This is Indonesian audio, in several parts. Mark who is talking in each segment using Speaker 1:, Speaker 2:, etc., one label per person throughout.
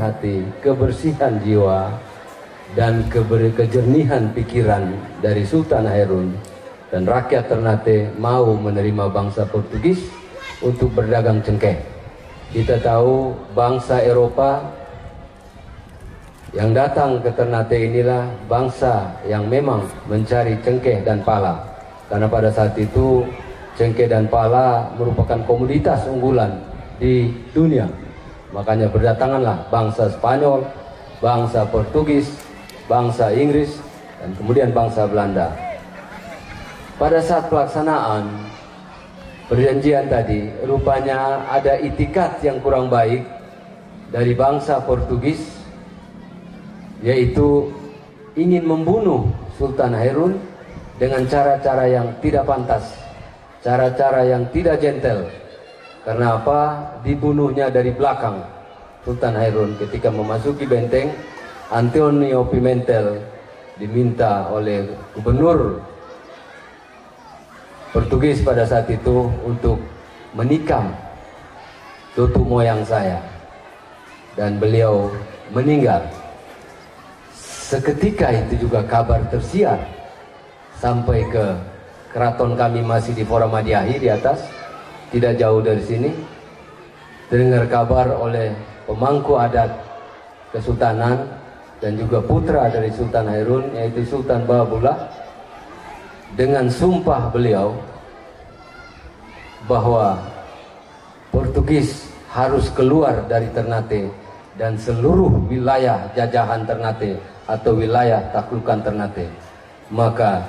Speaker 1: hati, kebersihan jiwa, dan kejernihan pikiran dari Sultan Hairun dan rakyat Ternate mau menerima bangsa Portugis untuk berdagang cengkeh. Kita tahu bangsa Eropa yang datang ke Ternate inilah bangsa yang memang mencari cengkeh dan pala, karena pada saat itu cengkeh dan pala merupakan komoditas unggulan di dunia. Makanya berdatanganlah bangsa Spanyol, bangsa Portugis, bangsa Inggris, dan kemudian bangsa Belanda. Pada saat pelaksanaan perjanjian tadi, rupanya ada itikat yang kurang baik dari bangsa Portugis, yaitu ingin membunuh Sultan Hairun dengan cara-cara yang tidak pantas, cara-cara yang tidak gentle. Karena apa? Dibunuhnya dari belakang. Sultan Hairun ketika memasuki benteng, Antonio Pimentel diminta oleh gubernur Portugis pada saat itu untuk menikam tutu moyang saya, dan beliau meninggal. Seketika itu juga kabar tersiar sampai ke keraton kami masih di Foramadiahi di atas, tidak jauh dari sini. Dengar kabar oleh pemangku adat Kesultanan dan juga putra dari Sultan Hairun, yaitu Sultan Bahabullah, dengan sumpah beliau bahwa Portugis harus keluar dari Ternate dan seluruh wilayah jajahan Ternate atau wilayah taklukan Ternate. Maka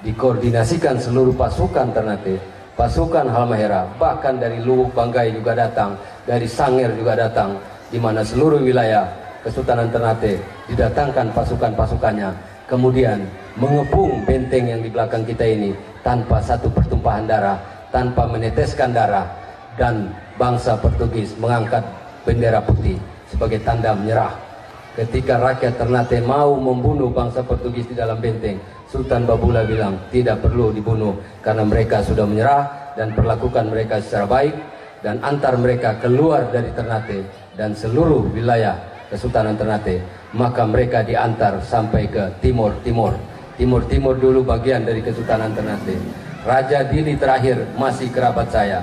Speaker 1: dikoordinasikan seluruh pasukan Ternate, pasukan Halmahera, bahkan dari Luwuk Banggai juga datang, dari Sangir juga datang, di mana seluruh wilayah Kesultanan Ternate didatangkan pasukan-pasukannya, kemudian mengepung benteng yang di belakang kita ini tanpa satu pertumpahan darah, tanpa meneteskan darah, dan bangsa Portugis mengangkat bendera putih sebagai tanda menyerah. Ketika rakyat Ternate mau membunuh bangsa Portugis di dalam benteng, Sultan Babula bilang tidak perlu dibunuh karena mereka sudah menyerah, dan perlakukan mereka secara baik dan antar mereka keluar dari Ternate dan seluruh wilayah Kesultanan Ternate. Maka mereka diantar sampai ke Timur dulu bagian dari Kesultanan Ternate. Raja Dili terakhir masih kerabat saya.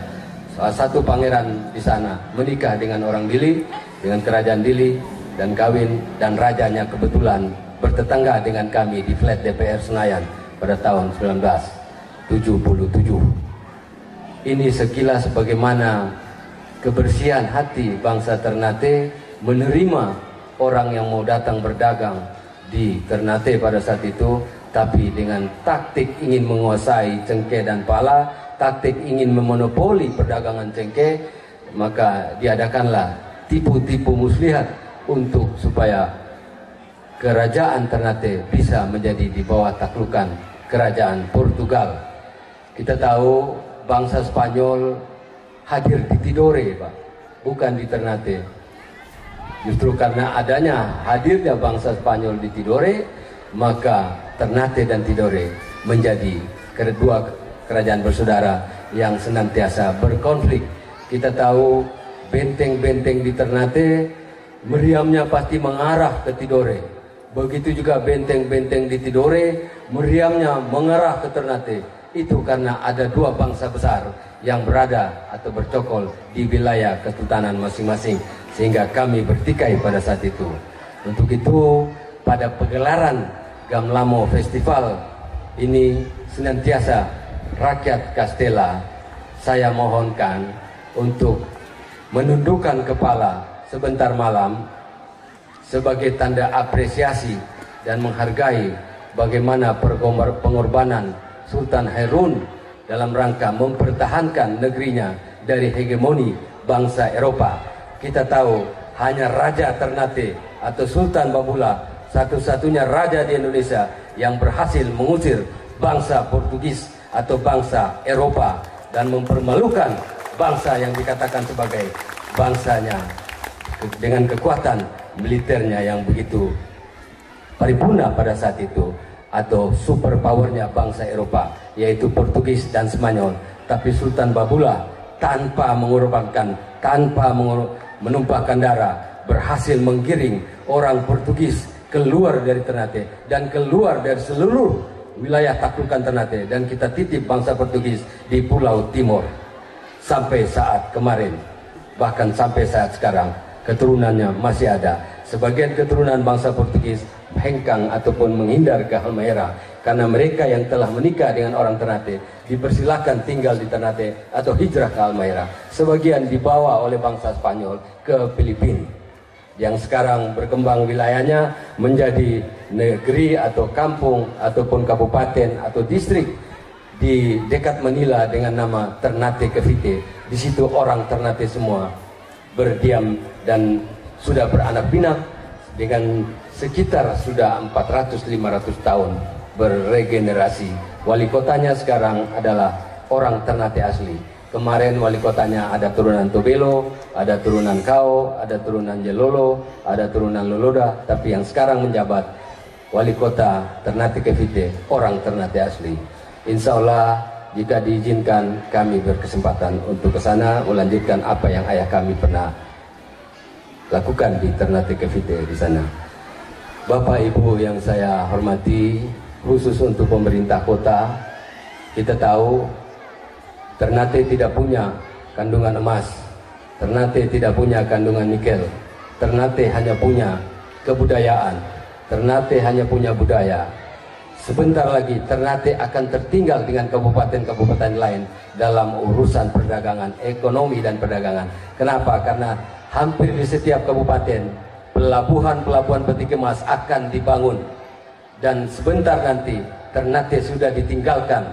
Speaker 1: Salah satu pangeran di sana menikah dengan orang Dili, dengan kerajaan Dili, dan kawin, dan rajanya kebetulan bertetangga dengan kami di flat DPR Senayan pada tahun 1977. Ini sekilas bagaimana kebersihan hati bangsa Ternate menerima orang yang mau datang berdagang di Ternate pada saat itu, tapi dengan taktik ingin menguasai cengkeh dan pala, taktik ingin memonopoli perdagangan cengkeh. Maka diadakanlah tipu-tipu muslihat untuk supaya kerajaan Ternate bisa menjadi di bawah taklukan kerajaan Portugal. Kita tahu bangsa Spanyol hadir di Tidore, Pak, bukan di Ternate. Justru karena adanya hadirnya bangsa Spanyol di Tidore, maka Ternate dan Tidore menjadi kedua kerajaan bersaudara yang senantiasa berkonflik. Kita tahu benteng-benteng di Ternate meriamnya pasti mengarah ke Tidore. Begitu juga benteng-benteng di Tidore meriamnya mengarah ke Ternate. Itu karena ada dua bangsa besar yang berada atau bercokol di wilayah kesultanan masing-masing, sehingga kami bertikai pada saat itu. Untuk itu pada pegelaran Gamlamo Festival ini senantiasa rakyat Castella saya mohonkan untuk menundukkan kepala sebentar malam sebagai tanda apresiasi dan menghargai bagaimana pengorbanan Sultan Hairun dalam rangka mempertahankan negerinya dari hegemoni bangsa Eropa. Kita tahu hanya Raja Ternate atau Sultan Babula, satu-satunya raja di Indonesia yang berhasil mengusir bangsa Portugis atau bangsa Eropa dan mempermalukan bangsa yang dikatakan sebagai bangsanya dengan kekuatan militernya yang begitu paripurna pada saat itu, atau super powernya bangsa Eropa yaitu Portugis dan Spanyol. Tapi Sultan Babula tanpa mengorbankan, tanpa menumpahkan darah, berhasil menggiring orang Portugis keluar dari Ternate dan keluar dari seluruh wilayah taklukan Ternate, dan kita titip bangsa Portugis di Pulau Timor sampai saat kemarin, bahkan sampai saat sekarang keturunannya masih ada. Sebagian keturunan bangsa Portugis hengkang ataupun menghindar ke Halmahera karena mereka yang telah menikah dengan orang Ternate dipersilakan tinggal di Ternate atau hijrah ke Halmahera. Sebagian dibawa oleh bangsa Spanyol ke Filipina, yang sekarang berkembang wilayahnya menjadi negeri atau kampung ataupun kabupaten atau distrik di dekat Manila dengan nama Ternate Cavite. Di situ orang Ternate semua berdiam dan sudah beranak pinak dengan sekitar sudah 400-500 tahun berregenerasi. Wali kotanya sekarang adalah orang Ternate asli. Kemarin wali kotanya ada turunan Tobelo, ada turunan Kao, ada turunan Jelolo, ada turunan Loloda, tapi yang sekarang menjabat wali kota Ternate Cavite orang Ternate asli. Insya Allah jika diizinkan kami berkesempatan untuk ke sana melanjutkan apa yang ayah kami pernah lakukan di Ternate Cavite di sana. Bapak Ibu yang saya hormati, khusus untuk pemerintah kota, kita tahu Ternate tidak punya kandungan emas, Ternate tidak punya kandungan nikel, Ternate hanya punya kebudayaan, Ternate hanya punya budaya. Sebentar lagi Ternate akan tertinggal dengan kabupaten-kabupaten lain dalam urusan perdagangan, ekonomi dan perdagangan. Kenapa? Karena hampir di setiap kabupaten pelabuhan-pelabuhan peti kemas akan dibangun, dan sebentar nanti Ternate sudah ditinggalkan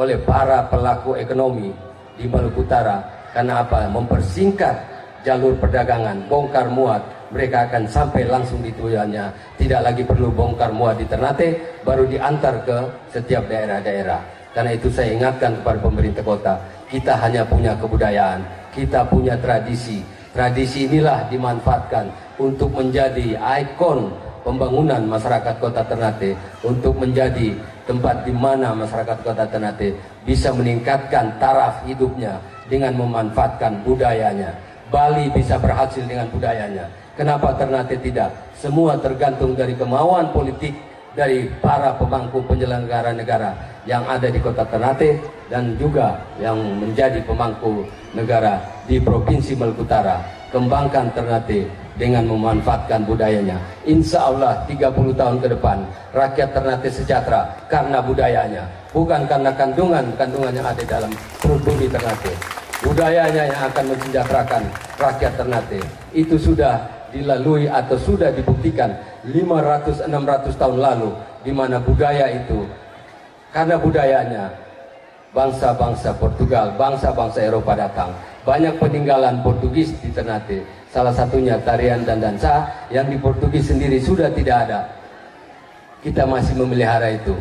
Speaker 1: oleh para pelaku ekonomi di Maluku Utara. Karena apa? Mempersingkat jalur perdagangan, bongkar muat, mereka akan sampai langsung di tujuannya. Tidak lagi perlu bongkar muat di Ternate, baru diantar ke setiap daerah-daerah. Karena itu saya ingatkan kepada pemerintah kota, kita hanya punya kebudayaan, kita punya tradisi. Tradisi inilah dimanfaatkan untuk menjadi ikon pembangunan masyarakat kota Ternate, untuk menjadi tempat di mana masyarakat kota Ternate bisa meningkatkan taraf hidupnya dengan memanfaatkan budayanya. Bali bisa berhasil dengan budayanya. Kenapa Ternate tidak? Semua tergantung dari kemauan politik dari para pemangku penyelenggara negara yang ada di kota Ternate dan juga yang menjadi pemangku negara di Provinsi Maluku Utara. Kembangkan Ternate dengan memanfaatkan budayanya. Insya Allah 30 tahun ke depan rakyat Ternate sejahtera karena budayanya, bukan karena kandungan yang ada dalam perut bumi Ternate. Budayanya yang akan mensejahterakan rakyat Ternate. Itu sudah dilalui atau sudah dibuktikan 500-600 tahun lalu, di mana budaya itu, karena budayanya bangsa-bangsa Portugal, bangsa-bangsa Eropa datang. Banyak peninggalan Portugis di Ternate. Salah satunya tarian dan dansa yang di Portugis sendiri sudah tidak ada. Kita masih memelihara itu.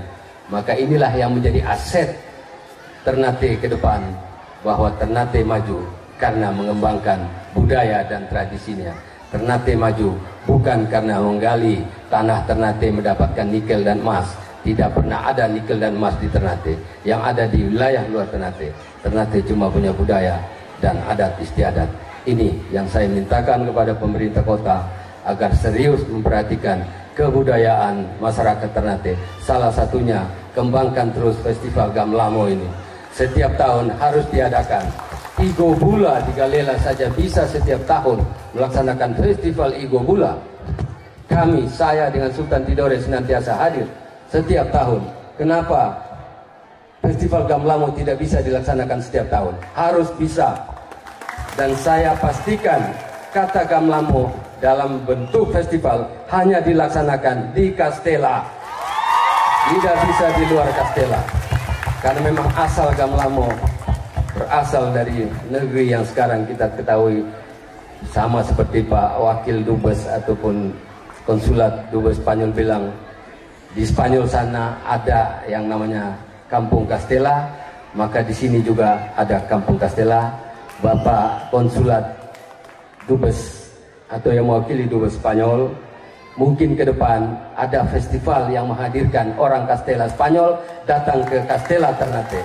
Speaker 1: Maka inilah yang menjadi aset Ternate ke depan, bahwa Ternate maju karena mengembangkan budaya dan tradisinya. Ternate maju bukan karena menggali tanah Ternate mendapatkan nikel dan emas. Tidak pernah ada nikel dan emas di Ternate. Yang ada di wilayah luar Ternate. Ternate cuma punya budaya dan adat istiadat. Ini yang saya mintakan kepada pemerintah kota agar serius memperhatikan kebudayaan masyarakat Ternate. Salah satunya kembangkan terus festival Gamlamo ini. Setiap tahun harus diadakan. Igo Bula di Galela saja bisa setiap tahun melaksanakan festival Igo Bula. Kami, saya dengan Sultan Tidore senantiasa hadir setiap tahun. Kenapa festival Gamlamo tidak bisa dilaksanakan setiap tahun? Harus bisa. Dan saya pastikan kata Gamlamo dalam bentuk festival hanya dilaksanakan di Castella. Tidak bisa di luar Castella. Karena memang asal Gamlamo berasal dari negeri yang sekarang kita ketahui, sama seperti Pak Wakil Dubes ataupun Konsulat Dubes Spanyol bilang, di Spanyol sana ada yang namanya Kampung Castella, maka di sini juga ada Kampung Castella. Bapak Konsulat Dubes atau yang mewakili Dubes Spanyol, mungkin ke depan ada festival yang menghadirkan orang Castella Spanyol datang ke Castella Ternate.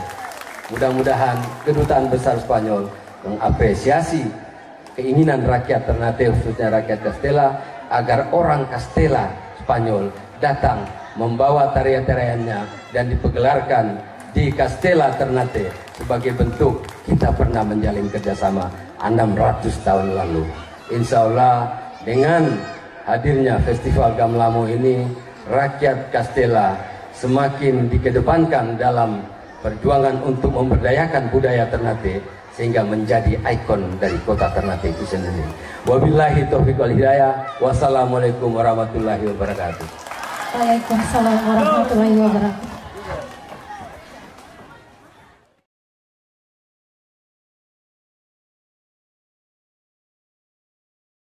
Speaker 1: Mudah-mudahan Kedutaan Besar Spanyol mengapresiasi keinginan rakyat Ternate, khususnya rakyat Castella, agar orang Castella Spanyol datang membawa tarian-tariannya dan dipergelarkan di Castella Ternate sebagai bentuk kita pernah menjalin kerjasama 600 tahun lalu. Insya Allah dengan hadirnya Festival Gamlamo ini, rakyat Castella semakin dikedepankan dalam perjuangan untuk memberdayakan budaya Ternate sehingga menjadi ikon dari kota Ternate itu sendiri. Wabillahi taufiq wal hidayah. Wassalamualaikum warahmatullahi wabarakatuh.
Speaker 2: Waalaikumsalam warahmatullahi wabarakatuh.